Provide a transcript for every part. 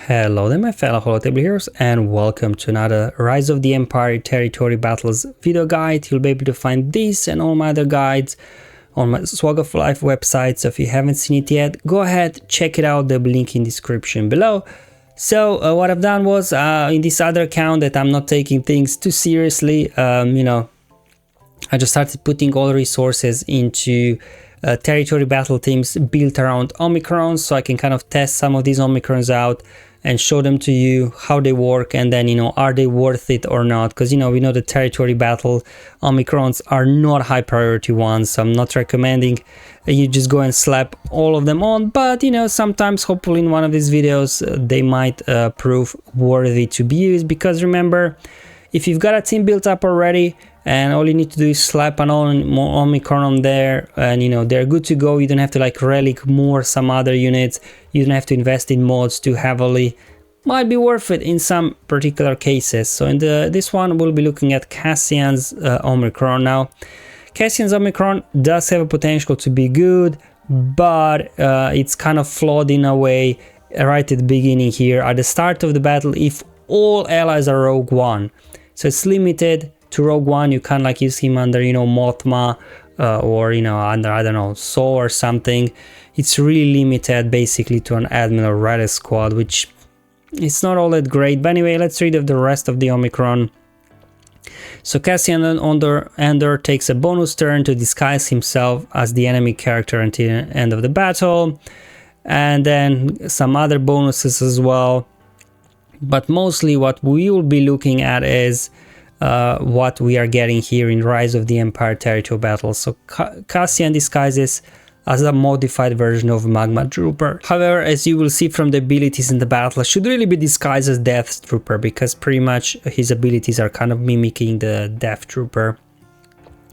Hello there my fellow holotable heroes, and welcome to another Rise of the Empire Territory Battles video guide. You'll be able to find this and all my other guides on my SWGOH Life website, so if you haven't seen it yet, go ahead, check it out, there'll be a link in the description below. So what I've done was, in this other account that I'm not taking things too seriously, I just started putting all resources into territory battle teams built around Omicron, so I can kind of test some of these Omicrons out and show them to you how they work, and then are they worth it or not, because we know the territory battle Omicrons are not high priority ones, so I'm not recommending you just go and slap all of them on, but sometimes hopefully in one of these videos they might prove worthy to be used, because remember, if you've got a team built up already and all you need to do is slap an Omicron on there, and they're good to go. You don't have to like relic more some other units. You don't have to invest in mods too heavily. Might be worth it in some particular cases. So in this one we'll be looking at Cassian's Omicron. Now Cassian's Omicron does have a potential to be good, but it's kind of flawed in a way right at the beginning here at the start of the battle if all allies are Rogue One. So it's limited to Rogue One. You can't like use him under Mothma or under, I don't know, Saw or something. It's really limited basically to an Admiral Radius squad, which it's not all that great. But anyway, let's read of the rest of the Omicron. So Cassian Andor takes a bonus turn to disguise himself as the enemy character until the end of the battle, and then some other bonuses as well. But mostly what we will be looking at is what we are getting here in Rise of the Empire Territory Battle. So Cassian disguises as a modified version of Magma Trooper. However, as you will see from the abilities in the battle, should really be disguised as Death Trooper, because pretty much his abilities are kind of mimicking the Death Trooper.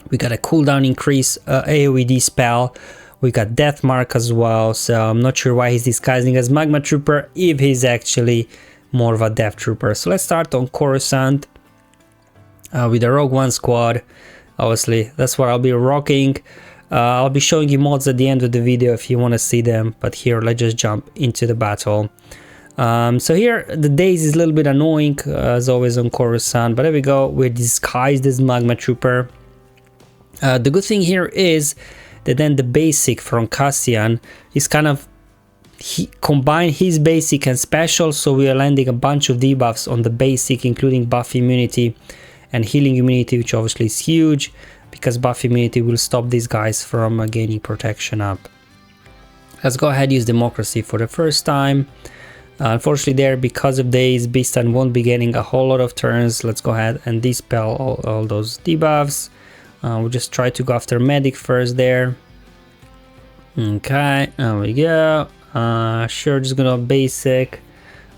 We got a cooldown increase, AoE spell. We got Death Mark as well, so I'm not sure why he's disguising as Magma Trooper if he's actually more of a Death Trooper. So let's start on Coruscant with the Rogue One squad. Obviously that's what I'll be rocking. I'll be showing you mods at the end of the video if you want to see them, but here let's just jump into the battle. So here the daze is a little bit annoying as always on Coruscant, but there we go, we're disguised as Magma Trooper. The good thing here is that then the basic from Cassian is kind of he combined his basic and special, so we are landing a bunch of debuffs on the basic, including buff immunity and healing immunity, which obviously is huge because buff immunity will stop these guys from gaining protection up. Let's go ahead and use democracy for the first time. Unfortunately there, because of days, Beastan won't be getting a whole lot of turns. Let's go ahead and dispel all those debuffs. We'll just try to go after medic first there. Okay, there we go. Sure, just gonna basic.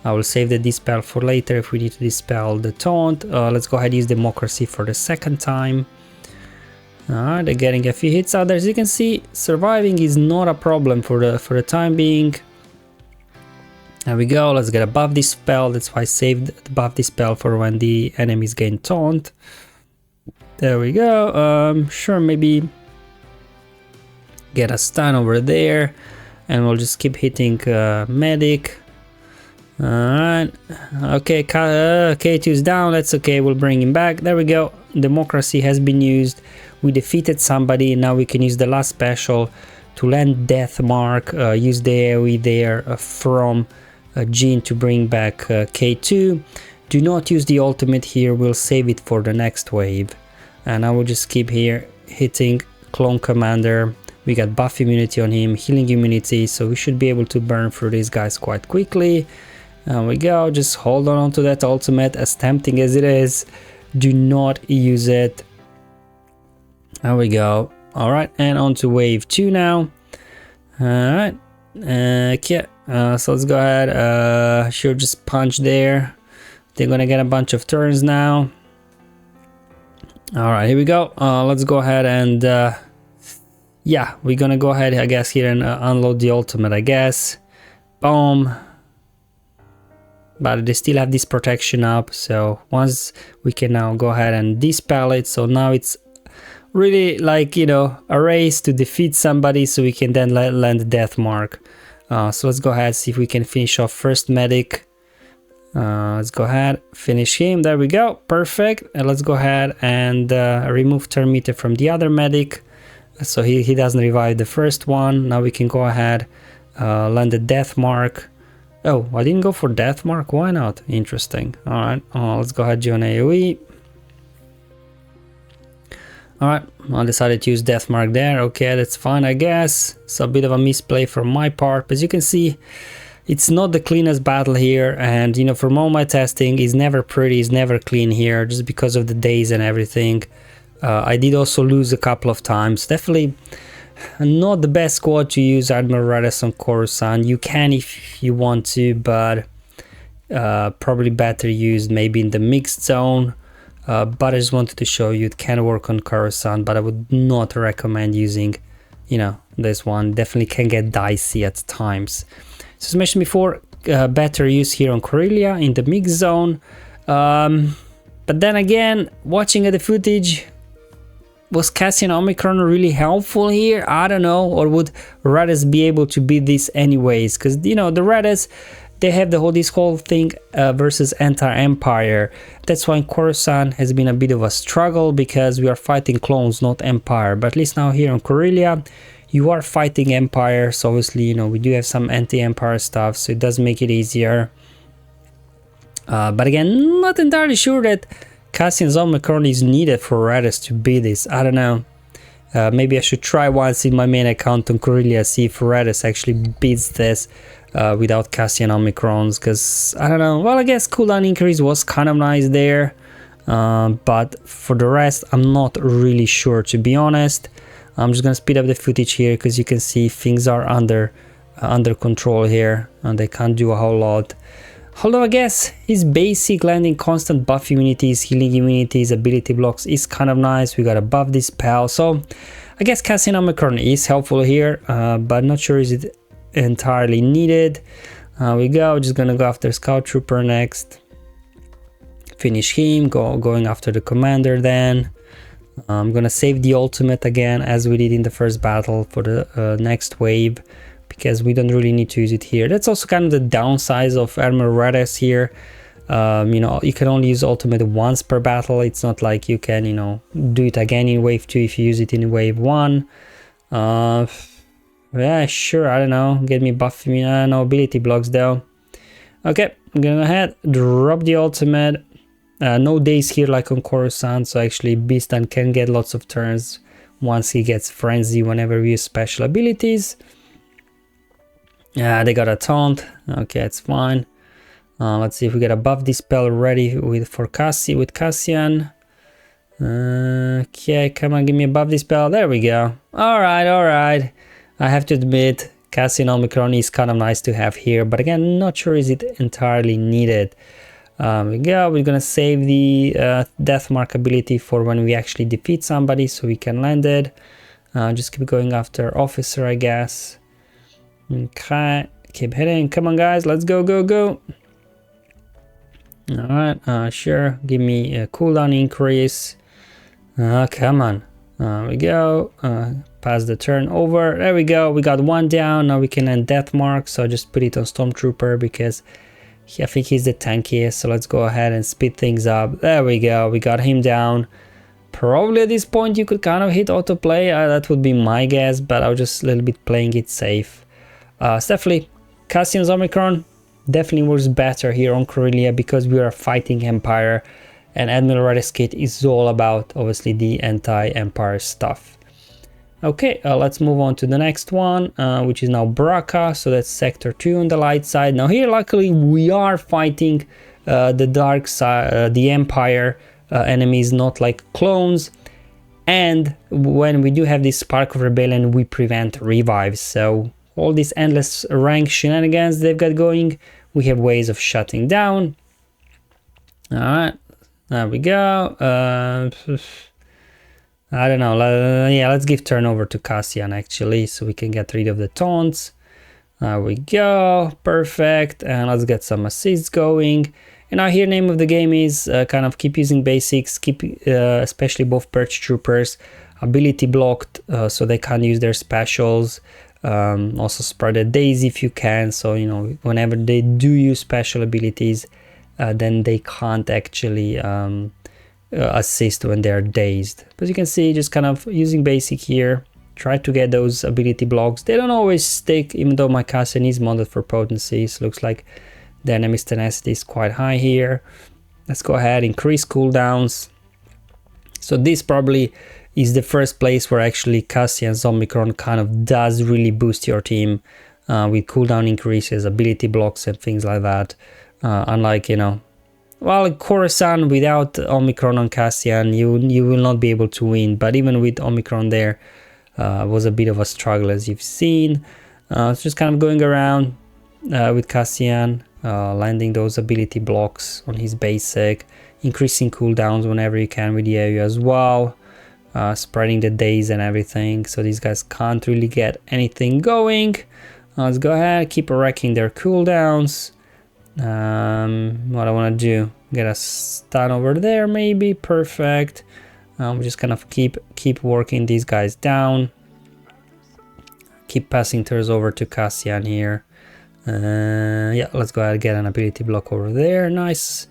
I will save the dispel for later if we need to dispel the taunt. Let's go ahead and use democracy for the second time. Alright, they're getting a few hits out there. As you can see, surviving is not a problem for the time being. There we go. Let's get a buff dispel. That's why I saved the buff dispel for when the enemies gain taunt. There we go. Sure, maybe get a stun over there. And we'll just keep hitting medic. Alright, okay, K2 is down, that's okay, we'll bring him back. There we go, democracy has been used. We defeated somebody, and now we can use the last special to land Death Mark, use the AoE there from Jean to bring back K2. Do not use the ultimate here, we'll save it for the next wave. And I will just keep here hitting Clone Commander. We got buff immunity on him, healing immunity, so we should be able to burn through these guys quite quickly. There we go, just hold on to that ultimate, as tempting as it is. Do not use it. There we go. Alright, and on to wave 2 now. Alright, okay, so let's go ahead, sure, just punch there. They're gonna get a bunch of turns now. Alright, here we go. Let's go ahead and yeah, we're gonna go ahead, I guess, here and unload the ultimate, I guess. Boom. But they still have this protection up, so once we can now go ahead and dispel it, so now it's really like, a race to defeat somebody, so we can then land Death Mark. So let's go ahead, see if we can finish off first medic. Let's go ahead, finish him. There we go, perfect. And let's go ahead and remove turn meter from the other medic, so he doesn't revive the first one. Now we can go ahead, land the death mark. Oh, I didn't go for death mark, why not? Interesting. All right, let's go ahead, John AoE. All right, I decided to use death mark there. Okay, that's fine, I guess. It's a bit of a misplay from my part, but as you can see, it's not the cleanest battle here, and you know, from all my testing, it's never pretty, it's never clean here, just because of the days and everything. I did also lose a couple of times. Definitely not the best squad to use Admiral Radis on Coruscant. You can if you want to, but probably better used maybe in the mixed zone. But I just wanted to show you it can work on Coruscant, but I would not recommend using, you know, this one. Definitely can get dicey at times. So as mentioned before, better use here on Corellia in the mix zone. But then again, watching at the footage, was Cassian Omicron really helpful here? I don't know. Or would Radis be able to beat this anyways? Because, you know, the Radis, they have this whole thing versus anti-Empire. That's why Coruscant has been a bit of a struggle, because we are fighting clones, not Empire. But at least now here on Corellia, you are fighting Empire, so obviously, you know, we do have some anti-Empire stuff, so it does make it easier. But again, not entirely sure that Cassian's Omicron is needed for Radis to beat this. I don't know. Maybe I should try once in my main account on Corellia, see if Radis actually beats this without Cassian Omicrons, because I don't know. Well, I guess cooldown increase was kind of nice there, but for the rest, I'm not really sure, to be honest. I'm just gonna speed up the footage here, because you can see things are under control here, and they can't do a whole lot. Although I guess his basic landing constant buff immunities, healing immunities, ability blocks is kind of nice. We got a buff dispel, so I guess Cassian Omicron is helpful here, but not sure is it entirely needed. We go, just gonna go after Scout Trooper next. Finish him, going after the commander then. I'm gonna save the ultimate again, as we did in the first battle, for the next wave, because we don't really need to use it here. That's also kind of the downside of Admiral Radis here. You know, you can only use ultimate once per battle. It's not like you can, you know, do it again in wave 2 if you use it in wave 1. Yeah, sure, I don't know, get me buff, no ability blocks though. Okay, I'm gonna go ahead, drop the ultimate. No days here like on Coruscant, so actually Beastan can get lots of turns once he gets Frenzy whenever we use special abilities. Yeah, they got a taunt. Okay, it's fine. Let's see if we get a buff dispel ready with Cassian. Okay, come on, give me a buff dispel. There we go. All right. I have to admit, Cassian Omicron is kind of nice to have here, but again, not sure is it entirely needed. We go. We're gonna save the death mark ability for when we actually defeat somebody, so we can land it. Just keep going after officer, I guess. Okay, keep hitting. Come on, guys, let's go. All right, sure. Give me a cooldown increase. Come on. We go. Pass the turn over. There we go. We got one down. Now we can end death mark. So just put it on Stormtrooper, because I think he's the tankiest. So let's go ahead and speed things up. There we go. We got him down. Probably at this point you could kind of hit autoplay. That would be my guess, but I was just a little bit playing it safe. Definitely, Cassian's Omicron definitely works better here on Corellia, because we are fighting Empire, and Admiral Radis kit is all about obviously the anti-Empire stuff. Okay, let's move on to the next one, which is now Bracca. So that's sector 2 on the light side. Now here, luckily, we are fighting the dark side, the Empire enemies, not like clones. And when we do have this Spark of Rebellion, we prevent revives. So all these endless rank shenanigans they've got going, we have ways of shutting down. All right, there we go. I don't know. Yeah, let's give turnover to Cassian actually, so we can get rid of the taunts. There we go, perfect. And let's get some assists going. And now here, name of the game is kind of keep using basics, keep especially both Perch Troopers ability blocked, so they can't use their specials. Also spread the days if you can, so you know, whenever they do use special abilities, then they can't actually assist when they're dazed. But you can see, just kind of using basic here, try to get those ability blocks. They don't always stick, even though my Cassian is modded for potency. So looks like the enemy's tenacity is quite high here. Let's go ahead, increase cooldowns. So this probably is the first place where actually Cassian's Omicron kind of does really boost your team with cooldown increases, ability blocks and things like that. Unlike, you know, well, Coruscant without Omicron on Cassian, you will not be able to win. But even with Omicron there, was a bit of a struggle, as you've seen. So just kind of going around with Cassian, landing those ability blocks on his basic, increasing cooldowns whenever you can with the area as well, spreading the days and everything, so these guys can't really get anything going. Let's go ahead, keep wrecking their cooldowns. What I want to do, get a stun over there maybe. Perfect. We just kind of keep working these guys down, keep passing turns over to Cassian here. Yeah, let's go ahead and get an ability block over there. Nice.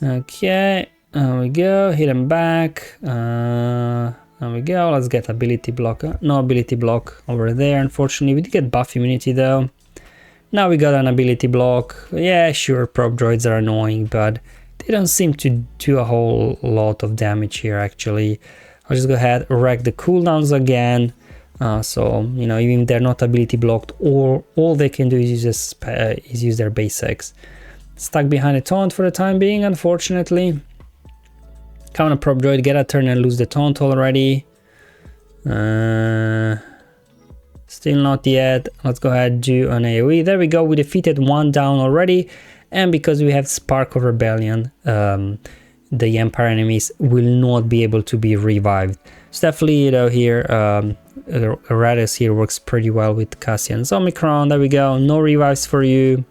Okay, there we go, hit him back. There we go, let's get ability block. No ability block over there, unfortunately. We did get buff immunity though. Now we got an ability block. Yeah, sure, probe droids are annoying, but they don't seem to do a whole lot of damage here actually. I'll just go ahead, wreck the cooldowns again. So, you know, even if they're not ability blocked, or all they can do is use their basics. Stuck behind a taunt for the time being, unfortunately. Counter probe droid, get a turn and lose the taunt already. Still not yet. Let's go ahead and do an AoE. There we go, we defeated one down already. And because we have Spark of Rebellion, the Empire enemies will not be able to be revived. So definitely, you know, here, Radis here works pretty well with Cassian's Omicron. There we go, no revives for you.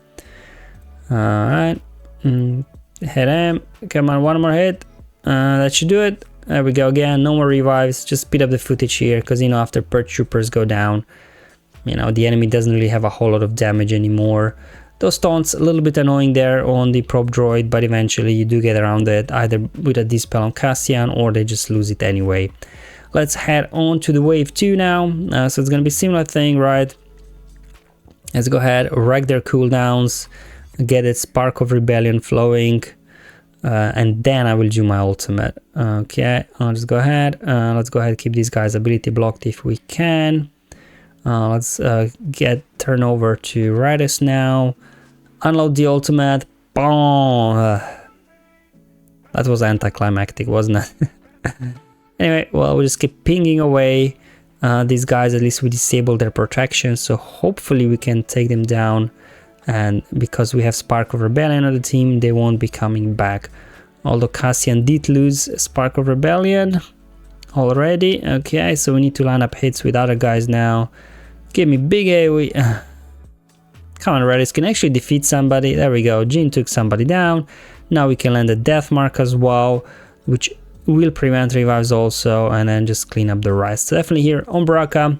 Alright, hit him, come on, one more hit, that should do it. There we go again, no more revives, just speed up the footage here, because, you know, after Purge Troopers go down, you know, the enemy doesn't really have a whole lot of damage anymore. Those taunts a little bit annoying there on the probe droid, but eventually you do get around it, either with a dispel on Cassian, or they just lose it anyway. Let's head on to the wave 2 now. So it's gonna be similar thing, right? Let's go ahead, wreck their cooldowns, get its Spark of Rebellion flowing, and then I will do my ultimate. Okay, I'll just go ahead, let's go ahead, keep these guys ability blocked if we can. Let's get turn over to Radis now, unload the ultimate. Boom! That was anticlimactic, wasn't it? Anyway, well, we'll just keep pinging away. These guys, at least we disabled their protection, so hopefully we can take them down. And because we have Spark of Rebellion on the team, they won't be coming back. Although Cassian did lose Spark of Rebellion already. Okay, so we need to line up hits with other guys now. Give me big AoE. Come on, Radis can actually defeat somebody. There we go, Jin took somebody down. Now we can land a death mark as well, which will prevent revives also, and then just clean up the rest. So definitely here on Bracca,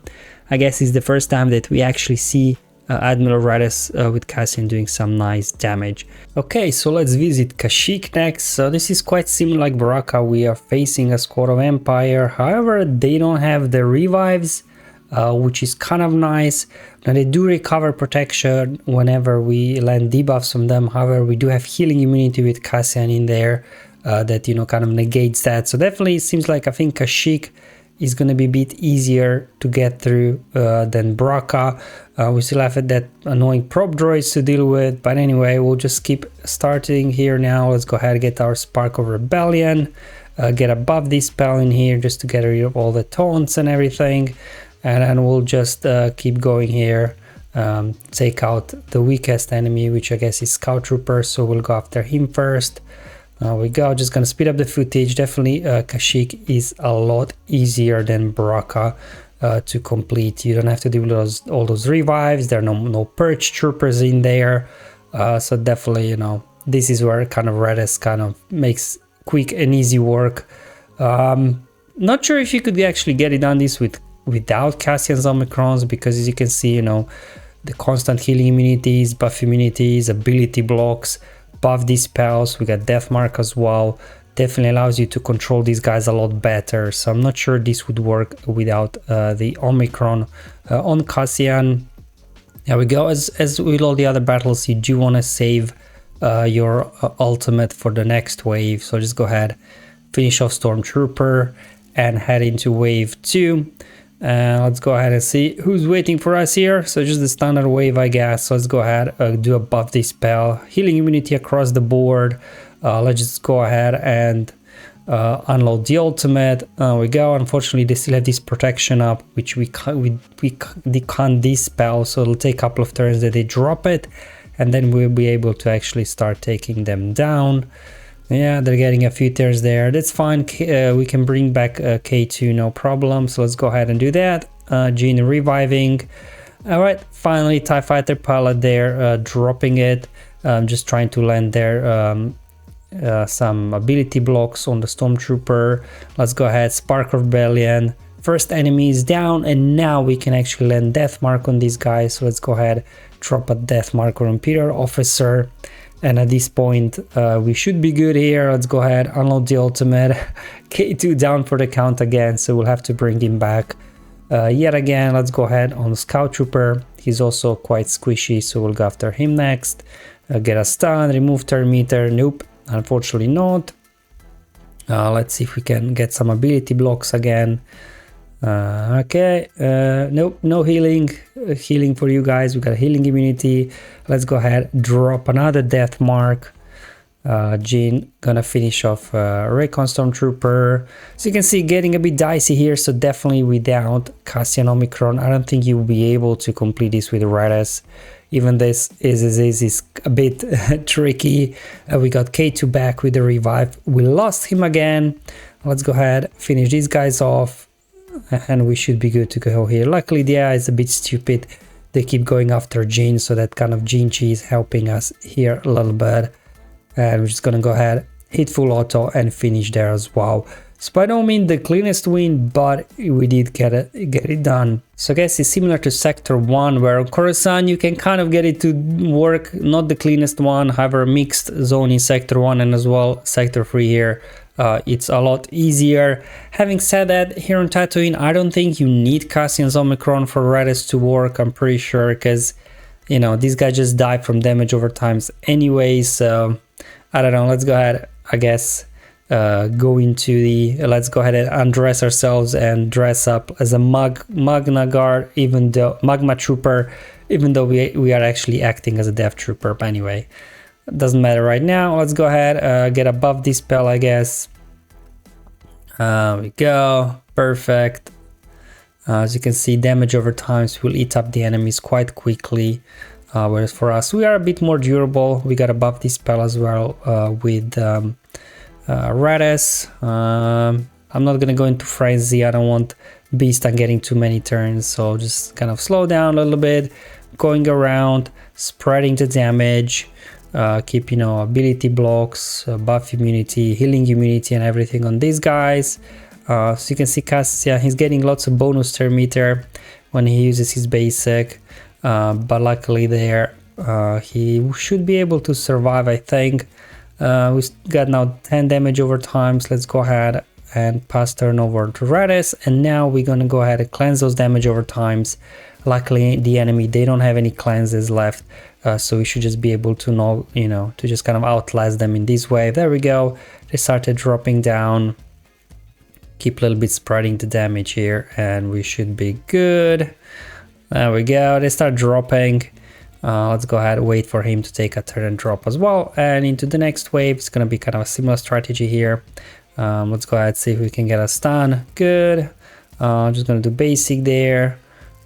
I guess it's the first time that we actually see Admiral Radis with Cassian doing some nice damage. Okay, so let's visit Kashyyyk next. So this is quite similar like Bracca. We are facing a squad of Empire, however they don't have the revives, which is kind of nice. Now they do recover protection whenever we land debuffs from them, however we do have healing immunity with Cassian in there that, you know, kind of negates that. So definitely it seems like I think Kashyyyk is going to be a bit easier to get through than Bracca. We still have that annoying probe droids to deal with, but anyway, we'll just keep starting here now. Let's go ahead and get our Spark of Rebellion, get above this spell in here just to get rid of all the taunts and everything, and then we'll just keep going here, take out the weakest enemy, which I guess is Scout Trooper, so we'll go after him first. There we go, just gonna speed up the footage. Definitely Kashyyyk is a lot easier than Bracca to complete. You don't have to do all those revives, there are no Purge Troopers in there, so definitely, you know, this is where kind of Radis kind of makes quick and easy work. Not sure if you could actually get it done this without Cassian's Omicrons, because as you can see, you know, the constant healing immunities, buff immunities, ability blocks, buff these spells. We got Death Mark as well. Definitely allows you to control these guys a lot better. So I'm not sure this would work without the Omicron on Cassian. There we go. As with all the other battles, you do want to save your ultimate for the next wave. So just go ahead, finish off Stormtrooper and head into wave 2. Let's go ahead and see who's waiting for us here. So just the standard wave, I guess. So let's go ahead, do a buff this spell, healing immunity across the board. Let's just go ahead and unload the ultimate. There we go. Unfortunately, they still have this protection up, which we can't dispel. So it'll take a couple of turns that they drop it, and then we'll be able to actually start taking them down. Yeah, they're getting a few turns there. That's fine. We can bring back K2, no problem. So let's go ahead and do that. Gene reviving. All right, finally TIE Fighter pilot there, dropping it. Just trying to land there some ability blocks on the Stormtrooper. Let's go ahead, Spark of Rebellion. First enemy is down, and now we can actually land Death Mark on these guys. So let's go ahead, drop a Death Mark on Imperial Officer. And at this point, we should be good here. Let's go ahead, unload the ultimate. K2 down for the count again, so we'll have to bring him back yet again. Let's go ahead on Scout Trooper. He's also quite squishy, so we'll go after him next. Get a stun, remove turn meter. Nope, unfortunately not. Let's see if we can get some ability blocks again. Okay, nope, no healing. Healing for you guys. We got healing immunity. Let's go ahead, drop another Death Mark. Gene gonna finish off Recon Stormtrooper. So you can see getting a bit dicey here. So definitely without Cassian Omicron, I don't think you'll be able to complete this with ROTE. Even this is a bit tricky. We got K2 back with the revive. We lost him again. Let's go ahead, finish these guys off, and we should be good to go here. Luckily the AI is a bit stupid. They keep going after Gene, so that kind of Gene Chi is helping us here a little bit. And we're just gonna go ahead, hit full auto and finish there as well. So by no means the cleanest win, but we did get it done. So I guess it's similar to Sector 1, where on Coruscant you can kind of get it to work. Not the cleanest one, however, mixed zone in Sector 1 and as well Sector 3 here. It's a lot easier. Having said that, here on Tatooine, I don't think you need Cassian's Omicron for ROTE to work, I'm pretty sure, because, you know, these guys just die from damage over times anyway. So I don't know, let's go ahead, I guess, go into the, let's go ahead and undress ourselves and dress up as a Magna Guard, even though Magma Trooper, even though we are actually acting as a Death Trooper. But anyway, it doesn't matter right now. Let's go ahead, get above this spell, I guess. We go, perfect. As you can see, damage over times will eat up the enemies quite quickly. Whereas for us, we are a bit more durable. We got above this spell as well with ROTE. I'm not gonna go into frenzy. I don't want Beast on getting too many turns, so just kind of slow down a little bit, going around, spreading the damage, keep, you know, ability blocks, buff immunity, healing immunity, and everything on these guys. So you can see Cassian, he's getting lots of bonus turn meter when he uses his basic, but luckily there he should be able to survive, I think. We got now 10 damage over time, so let's go ahead and pass turn over to ROTE, and now we're gonna go ahead and cleanse those damage over times. Luckily the enemy, they don't have any cleanses left, so we should just be able to know, you know, to just kind of outlast them in this way. There we go, they started dropping down. Keep a little bit spreading the damage here and we should be good. There we go, they start dropping. Let's go ahead and wait for him to take a turn and drop as well. And into the next wave, it's going to be kind of a similar strategy here. Let's go ahead and see if we can get a stun. Good. I'm just going to do basic there.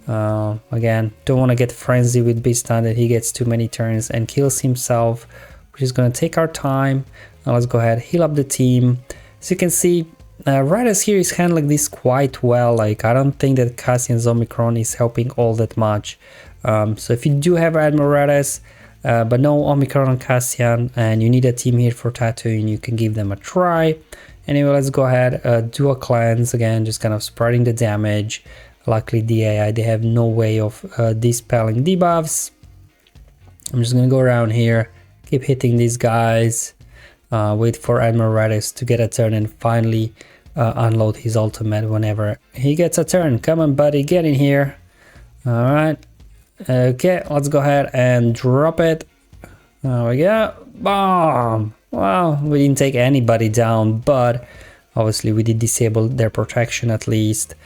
Again, don't want to get frenzy with Beast stun that he gets too many turns and kills himself. We're just going to take our time. Now let's go ahead, heal up the team. As you can see, ROTE here is handling this quite well. Like, I don't think that Cassian's Omicron is helping all that much. So if you do have Admiral ROTE, but no Omicron on Cassian, and you need a team here for Tatooine, you can give them a try. Anyway, let's go ahead, do a cleanse again, just kind of spreading the damage. Luckily the AI, they have no way of dispelling debuffs. I'm just gonna go around here, Keep hitting these guys. Wait for Admiral Radis to get a turn and finally unload his ultimate whenever he gets a turn. Come on, buddy, get in here. Alright. Okay, let's go ahead and drop it. There we go. Bomb! Well, we didn't take anybody down, but obviously we did disable their protection at least.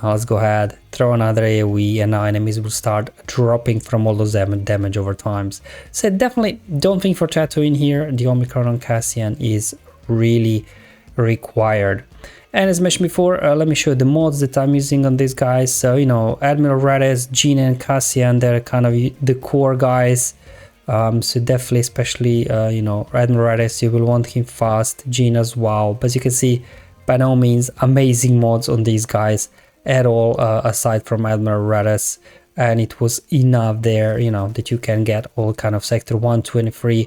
Let's go ahead, throw another AoE, and now enemies will start dropping from all those damage over times. So definitely don't think for Tatooine here, the Omicron on Cassian is really required. And as mentioned before, let me show you the mods that I'm using on these guys. So, you know, Admiral Radis, Gina and Cassian, they're kind of the core guys. So definitely, especially, you know, Admiral Radis, you will want him fast, Gina as well. But as you can see, by no means amazing mods on these guys at all, aside from Admiral Radis. And it was enough there, you know, that you can get all kind of Sector 123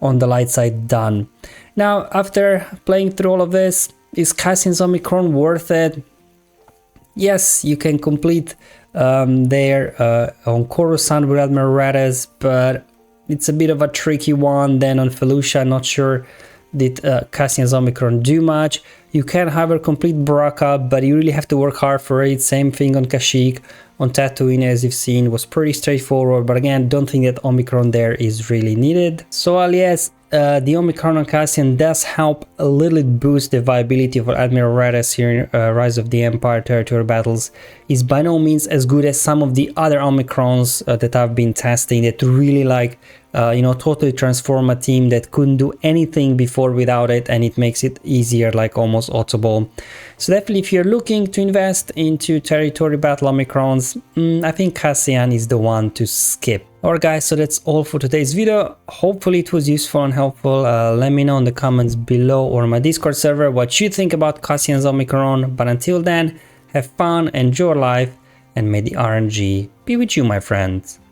on the light side done. Now, after playing through all of this, is Cassian's Omicron worth it? Yes, you can complete there on Coruscant with Admiral Radis, but it's a bit of a tricky one. Then on Felucia, not sure did Cassian's Omicron do much. You can however complete Bracca, but you really have to work hard for it. Same thing on Kashyyyk. On Tatooine, as you've seen, was pretty straightforward, but again, don't think that Omicron there is really needed. So while yes, the Omicron on Cassian does help a little boost the viability of Admiral Radis here in Rise of the Empire territory battles, is by no means as good as some of the other Omicrons that I've been testing that really like, you know, totally transform a team that couldn't do anything before without it, and it makes it easier, like almost audible. So definitely if you're looking to invest into territory battle Omicrons, I think Cassian is the one to skip. Alright guys, so that's all for today's video. Hopefully it was useful and helpful. Let me know in the comments below or on my Discord server what you think about Cassian's Omicron. But until then, have fun, enjoy life, and may the RNG be with you, my friends.